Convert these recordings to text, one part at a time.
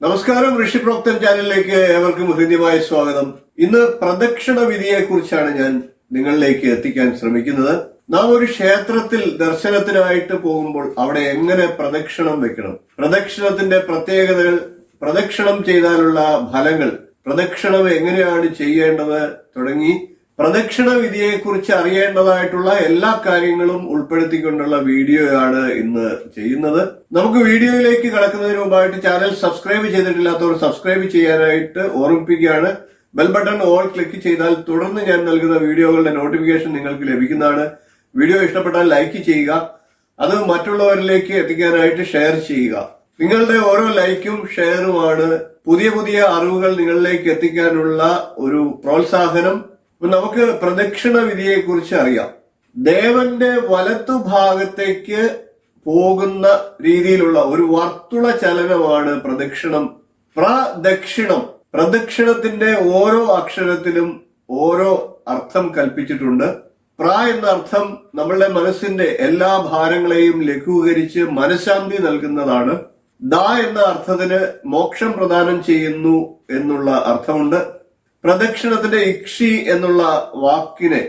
നമസ്കാരം, ഋഷിപ്രോക്തം ചാനലിലേക്ക് ഏവർക്കും ഹൃദ്യമായ സ്വാഗതം. ഇന്ന് പ്രദക്ഷിണ വിധിയെ കുറിച്ചാണ് ഞാൻ നിങ്ങളിലേക്ക് എത്തിക്കാൻ ശ്രമിക്കുന്നത്. നാം ഒരു ക്ഷേത്രത്തിൽ ദർശനത്തിനായിട്ട് പോകുമ്പോൾ അവിടെ എങ്ങനെ പ്രദക്ഷിണം വെക്കണം, പ്രദക്ഷിണത്തിന്റെ പ്രത്യേകതകൾ, പ്രദക്ഷിണം ചെയ്താലുള്ള ഫലങ്ങൾ, പ്രദക്ഷിണം എങ്ങനെയാണ് ചെയ്യേണ്ടത് തുടങ്ങി പ്രദക്ഷിണ വിധിയെക്കുറിച്ച് അറിയേണ്ടതായിട്ടുള്ള എല്ലാ കാര്യങ്ങളും ഉൾപ്പെടുത്തിക്കൊണ്ടുള്ള വീഡിയോയാണ് ഇന്ന് ചെയ്യുന്നത്. നമുക്ക് വീഡിയോയിലേക്ക് കടക്കുന്നതിന് മുമ്പായിട്ട് ചാനൽ സബ്സ്ക്രൈബ് ചെയ്തിട്ടില്ലാത്തവർ സബ്സ്ക്രൈബ് ചെയ്യാനായിട്ട് ഓർമ്മിപ്പിക്കുകയാണ്. ബെൽ ബട്ടൺ ഓൾ ക്ലിക്ക് ചെയ്താൽ തുടർന്ന് ഞാൻ നൽകുന്ന വീഡിയോകളുടെ നോട്ടിഫിക്കേഷൻ നിങ്ങൾക്ക് ലഭിക്കുന്നതാണ്. വീഡിയോ ഇഷ്ടപ്പെട്ടാൽ ലൈക്ക് ചെയ്യുക, അത് മറ്റുള്ളവരിലേക്ക് എത്തിക്കാനായിട്ട് ഷെയർ ചെയ്യുക. നിങ്ങളുടെ ഓരോ ലൈക്കും ഷെയറുമാണ് പുതിയ പുതിയ അറിവുകൾ നിങ്ങളിലേക്ക് എത്തിക്കാനുള്ള ഒരു പ്രോത്സാഹനം. നമുക്ക് പ്രദക്ഷിണ വിധിയെ കുറിച്ച് അറിയാം. ദേവന്റെ വലത്തുഭാഗത്തേക്ക് പോകുന്ന രീതിയിലുള്ള ഒരു വർത്തുള ചലനമാണ് പ്രദക്ഷിണം. പ്രദക്ഷിണം, പ്രദക്ഷിണത്തിന്റെ ഓരോ അക്ഷരത്തിലും ഓരോ അർത്ഥം കൽപ്പിച്ചിട്ടുണ്ട്. എന്ന അർത്ഥം നമ്മളുടെ മനസ്സിന്റെ എല്ലാ ഭാരങ്ങളെയും ലഘൂകരിച്ച് മനഃശാന്തി നൽകുന്നതാണ്. എന്ന അർത്ഥത്തിന് മോക്ഷം പ്രദാനം ചെയ്യുന്നു എന്നുള്ള അർത്ഥമുണ്ട്. പ്രദക്ഷിണത്തിന്റെ ഇക്ഷി എന്നുള്ള വാക്കിനെ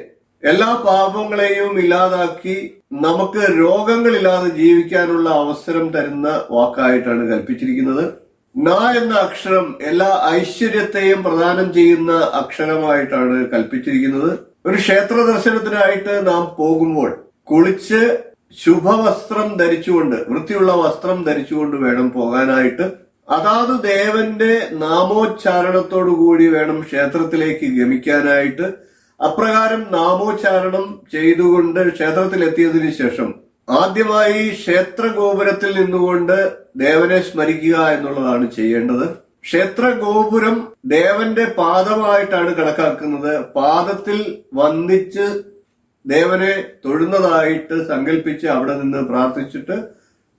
എല്ലാ പാപങ്ങളെയും ഇല്ലാതാക്കി നമുക്ക് രോഗങ്ങളില്ലാതെ ജീവിക്കാനുള്ള അവസരം തരുന്ന വാക്കായിട്ടാണ് കൽപ്പിച്ചിരിക്കുന്നത്. എന്ന അക്ഷരം എല്ലാ ഐശ്വര്യത്തെയും പ്രദാനം ചെയ്യുന്ന അക്ഷരമായിട്ടാണ് കൽപ്പിച്ചിരിക്കുന്നത്. ഒരു ക്ഷേത്ര ദർശനത്തിനായിട്ട് നാം പോകുമ്പോൾ കുളിച്ച് ശുഭവസ്ത്രം ധരിച്ചുകൊണ്ട്, വൃത്തിയുള്ള വസ്ത്രം ധരിച്ചുകൊണ്ട് വേണം പോകാനായിട്ട്. അതാത് ദേവന്റെ നാമോച്ചാരണത്തോടു കൂടി വേണം ക്ഷേത്രത്തിലേക്ക് ഗമിക്കാനായിട്ട്. അപ്രകാരം നാമോച്ചാരണം ചെയ്തുകൊണ്ട് ക്ഷേത്രത്തിലെത്തിയതിനു ശേഷം ആദ്യമായി ക്ഷേത്ര ഗോപുരത്തിൽ നിന്നുകൊണ്ട് ദേവനെ സ്മരിക്കുക എന്നുള്ളതാണ് ചെയ്യേണ്ടത്. ക്ഷേത്ര ഗോപുരം ദേവന്റെ പാദമായിട്ടാണ് കണക്കാക്കുന്നത്. പാദത്തിൽ വന്ദിച്ച് ദേവനെ തൊഴുന്നതായിട്ട് സങ്കല്പിച്ച് അവിടെ നിന്ന് പ്രാർത്ഥിച്ചിട്ട്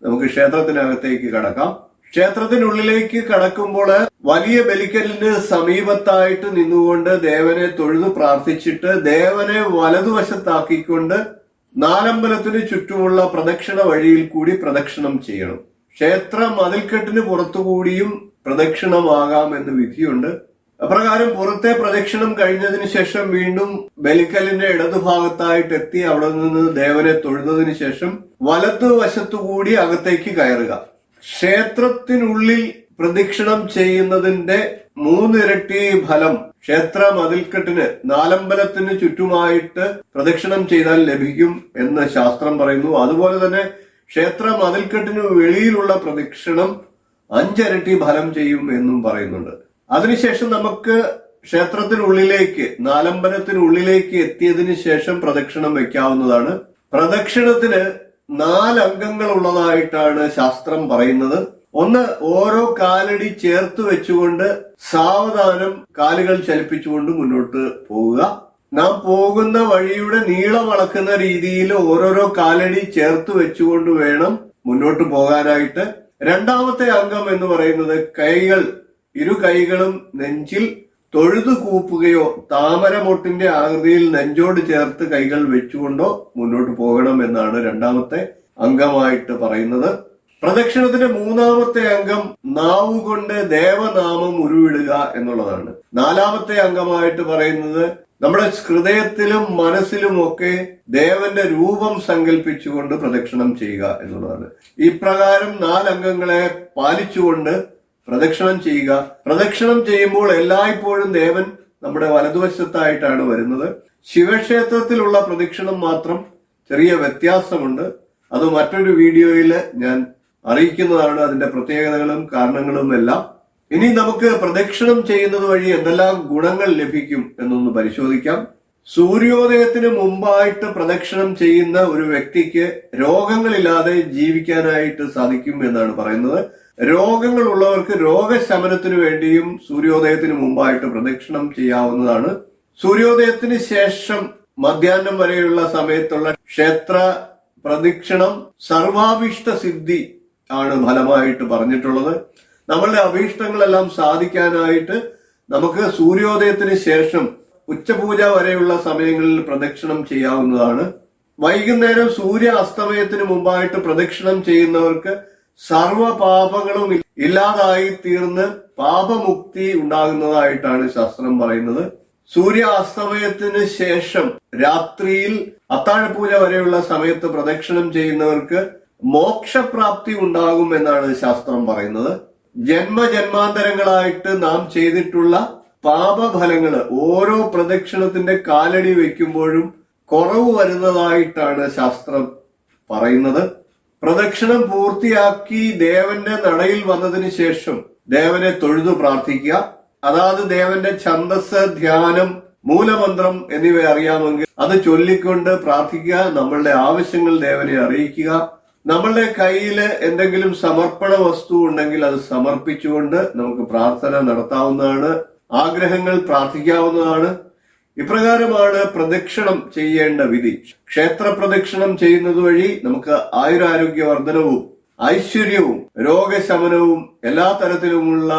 നമുക്ക് ക്ഷേത്രത്തിനകത്തേക്ക് കടക്കാം. ക്ഷേത്രത്തിനുള്ളിലേക്ക് കടക്കുമ്പോൾ വലിയ ബലിക്കലിന് സമീപത്തായിട്ട് നിന്നുകൊണ്ട് ദേവനെ തൊഴുതു പ്രാർത്ഥിച്ചിട്ട് ദേവനെ വലതുവശത്താക്കിക്കൊണ്ട് നാലമ്പലത്തിന് ചുറ്റുമുള്ള പ്രദക്ഷിണ വഴിയിൽ കൂടി പ്രദക്ഷിണം ചെയ്യണം. ക്ഷേത്ര മതിൽക്കെട്ടിന് പുറത്തുകൂടിയും പ്രദക്ഷിണമാകാം എന്ന് വിധിയുണ്ട്. അപ്രകാരം പുറത്തെ പ്രദക്ഷിണം കഴിഞ്ഞതിന് ശേഷം വീണ്ടും ബലിക്കലിന്റെ ഇടതുഭാഗത്തായിട്ട് എത്തി അവിടെ നിന്ന് ദേവനെ തൊഴുന്നതിന് ശേഷം വലതുവശത്തുകൂടി അകത്തേക്ക് കയറുക. ക്ഷേത്രത്തിനുള്ളിൽ പ്രദക്ഷിണം ചെയ്യുന്നതിന്റെ 3 ഇരട്ടി ഫലം ക്ഷേത്ര മതിൽക്കെട്ടിന്, നാലമ്പലത്തിന് ചുറ്റുമായിട്ട് പ്രദക്ഷിണം ചെയ്താൽ ലഭിക്കും എന്ന് ശാസ്ത്രം പറയുന്നു. അതുപോലെ തന്നെ ക്ഷേത്ര മതിൽക്കെട്ടിന് വെളിയിലുള്ള പ്രദക്ഷിണം 5 ഇരട്ടി ഫലം ചെയ്യും എന്നും പറയുന്നുണ്ട്. അതിനുശേഷം നമുക്ക് ക്ഷേത്രത്തിനുള്ളിലേക്ക്, നാലമ്പലത്തിനുള്ളിലേക്ക് എത്തിയതിനു ശേഷം പ്രദക്ഷിണം വെക്കാവുന്നതാണ്. പ്രദക്ഷിണത്തിന് 4 അംഗങ്ങൾ ഉള്ളതായിട്ടാണ് ശാസ്ത്രം പറയുന്നത്. ഒന്ന്, ഓരോ കാലടി ചേർത്ത് വെച്ചുകൊണ്ട് സാവധാനം കാലുകൾ ചലിപ്പിച്ചുകൊണ്ട് മുന്നോട്ട് പോവുക. നാം പോകുന്ന വഴിയുടെ നീളം അളക്കുന്ന രീതിയിൽ ഓരോരോ കാലടി ചേർത്ത് വെച്ചുകൊണ്ട് വേണം മുന്നോട്ട് പോകാനായിട്ട്. രണ്ടാമത്തെ അംഗം എന്ന് പറയുന്നത് കൈകൾ, ഇരു കൈകളും നെഞ്ചിൽ തൊഴുതു കൂപ്പുകയോ താമരമൊട്ടിന്റെ ആകൃതിയിൽ നെഞ്ചോട് ചേർത്ത് കൈകൾ വെച്ചുകൊണ്ടോ മുന്നോട്ട് പോകണം എന്നാണ് രണ്ടാമത്തെ അംഗമായിട്ട് പറയുന്നത്. പ്രദക്ഷിണത്തിന്റെ 3ാമത്തെ അംഗം നാവുകൊണ്ട് ദേവനാമം ഉരുവിടുക എന്നുള്ളതാണ്. 4ാമത്തെ അംഗമായിട്ട് പറയുന്നത് നമ്മുടെ ഹൃദയത്തിലും മനസ്സിലും ഒക്കെ ദേവന്റെ രൂപം സങ്കല്പിച്ചുകൊണ്ട് പ്രദക്ഷിണം ചെയ്യുക എന്നുള്ളതാണ്. ഇപ്രകാരം 4 അംഗങ്ങളെ പാലിച്ചുകൊണ്ട് പ്രദക്ഷിണം ചെയ്യുക. പ്രദക്ഷിണം ചെയ്യുമ്പോൾ എല്ലായ്പ്പോഴും ദേവൻ നമ്മുടെ വലതുവശത്തായിട്ടാണ് വരുന്നത്. ശിവക്ഷേത്രത്തിലുള്ള പ്രദക്ഷിണം മാത്രം ചെറിയ വ്യത്യാസമുണ്ട്. അത് മറ്റൊരു വീഡിയോയിൽ ഞാൻ അറിയിക്കുന്നതാണ്, അതിന്റെ പ്രത്യേകതകളും കാരണങ്ങളും എല്ലാം. ഇനി നമുക്ക് പ്രദക്ഷിണം ചെയ്യുന്നത് വഴി എന്തെല്ലാം ഗുണങ്ങൾ ലഭിക്കും എന്നൊന്ന് പരിശോധിക്കാം. സൂര്യോദയത്തിന് മുമ്പായിട്ട് പ്രദക്ഷിണം ചെയ്യുന്ന ഒരു വ്യക്തിക്ക് രോഗങ്ങളില്ലാതെ ജീവിക്കാനായിട്ട് സാധിക്കും എന്നാണ് പറയുന്നത്. രോഗങ്ങൾ ഉള്ളവർക്ക് രോഗശമനത്തിനു വേണ്ടിയും സൂര്യോദയത്തിന് മുമ്പായിട്ട് പ്രദക്ഷിണം ചെയ്യാവുന്നതാണ്. സൂര്യോദയത്തിന് ശേഷം മധ്യാഹ്നം വരെയുള്ള സമയത്തുള്ള ക്ഷേത്ര പ്രദക്ഷിണം സർവാഭീഷ്ട സിദ്ധി ആണ് ഫലമായിട്ട് പറഞ്ഞിട്ടുള്ളത്. നമ്മളുടെ അഭീഷ്ടങ്ങളെല്ലാം സാധിക്കാനായിട്ട് നമുക്ക് സൂര്യോദയത്തിന് ശേഷം ഉച്ചപൂജ വരെയുള്ള സമയങ്ങളിൽ പ്രദക്ഷിണം ചെയ്യാവുന്നതാണ്. വൈകുന്നേരം സൂര്യ അസ്തമയത്തിന് മുമ്പായിട്ട് പ്രദക്ഷിണം ചെയ്യുന്നവർക്ക് സർവപാപങ്ങളും ഇല്ലാതായി തീർന്ന് പാപമുക്തി ഉണ്ടാകുന്നതായിട്ടാണ് ശാസ്ത്രം പറയുന്നത്. സൂര്യാസ്തമയത്തിന് ശേഷം രാത്രിയിൽ അത്താഴപൂജ വരെയുള്ള സമയത്ത് പ്രദക്ഷിണം ചെയ്യുന്നവർക്ക് മോക്ഷപ്രാപ്തി ഉണ്ടാകും എന്നാണ് ശാസ്ത്രം പറയുന്നത്. ജന്മജന്മാന്തരങ്ങളായിട്ട് നാം ചെയ്തിട്ടുള്ള പാപഫലങ്ങള് ഓരോ പ്രദക്ഷിണത്തിന്റെ കാലടി വയ്ക്കുമ്പോഴും കുറവ് വരുന്നതായിട്ടാണ് ശാസ്ത്രം പറയുന്നത്. പ്രദക്ഷിണം പൂർത്തിയാക്കി ദേവന്റെ നടയിൽ വന്നതിന് ശേഷം ദേവനെ തൊഴുതു പ്രാർത്ഥിക്കുക. അതായത് ദേവന്റെ ഛന്ദസ്, ധ്യാനം, മൂലമന്ത്രം എന്നിവ അറിയാമെങ്കിൽ അത് ചൊല്ലിക്കൊണ്ട് പ്രാർത്ഥിക്കുക. നമ്മളുടെ ആവശ്യങ്ങൾ ദേവനെ അറിയിക്കുക. നമ്മളുടെ കയ്യിൽ എന്തെങ്കിലും സമർപ്പണ വസ്തു ഉണ്ടെങ്കിൽ അത് സമർപ്പിച്ചുകൊണ്ട് നമുക്ക് പ്രാർത്ഥന നടത്താവുന്നതാണ്. ആഗ്രഹങ്ങൾ പ്രാർത്ഥിക്കാവുന്നതാണ്. ഇപ്രകാരമാണ് പ്രദക്ഷിണം ചെയ്യേണ്ട വിധി. ക്ഷേത്ര പ്രദക്ഷിണം ചെയ്യുന്നത് വഴി നമുക്ക് ആയുരാരോഗ്യ വർധനവും ഐശ്വര്യവും രോഗശമനവും എല്ലാ തരത്തിലുമുള്ള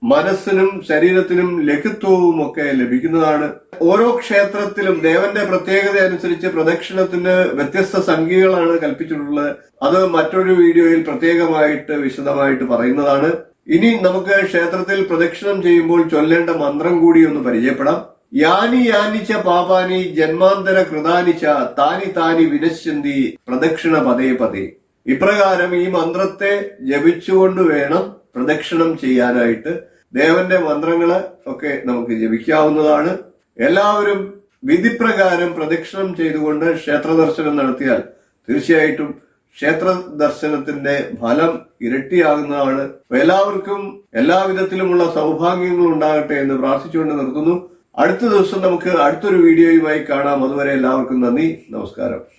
മനസ്സിനും ശരീരത്തിനും ലഘുത്വവും ഒക്കെ ലഭിക്കുന്നതാണ്. ഓരോ ക്ഷേത്രത്തിലും ദേവന്റെ പ്രത്യേകത അനുസരിച്ച് പ്രദക്ഷിണത്തിന് വ്യത്യസ്ത സംഖ്യകളാണ് കൽപ്പിച്ചിട്ടുള്ളത്. അത് മറ്റൊരു വീഡിയോയിൽ പ്രത്യേകമായിട്ട് വിശദമായിട്ട് പറയുന്നതാണ്. ഇനി നമുക്ക് ക്ഷേത്രത്തിൽ പ്രദക്ഷിണം ചെയ്യുമ്പോൾ ചൊല്ലേണ്ട മന്ത്രം കൂടി ഒന്ന് പരിചയപ്പെടാം. യാനി യാനിച്ച പാപാനി ജന്മാന്തര കൃതാനിച്ച താനി താനി വിനശ്യന്തി പ്രദക്ഷിണ പതേ പതേ. ഇപ്രകാരം ഈ മന്ത്രത്തെ ജപിച്ചുകൊണ്ട് വേണം പ്രദക്ഷിണം ചെയ്യാനായിട്ട്. ദേവന്റെ മന്ത്രങ്ങള് ഒക്കെ നമുക്ക് ജപിക്കാവുന്നതാണ്. എല്ലാവരും വിധിപ്രകാരം പ്രദക്ഷിണം ചെയ്തുകൊണ്ട് ക്ഷേത്ര ദർശനം നടത്തിയാൽ തീർച്ചയായിട്ടും ക്ഷേത്ര ദർശനത്തിന്റെ ഫലം ഇരട്ടിയാകുന്നതാണ്. എല്ലാവർക്കും എല്ലാവിധത്തിലുമുള്ള സൗഭാഗ്യങ്ങൾ ഉണ്ടാകട്ടെ എന്ന് പ്രാർത്ഥിച്ചുകൊണ്ട് നിർത്തുന്നു. അടുത്ത ദിവസം നമുക്ക് അടുത്തൊരു വീഡിയോയുമായി കാണാം. അതുവരെ എല്ലാവർക്കും നന്ദി, നമസ്കാരം.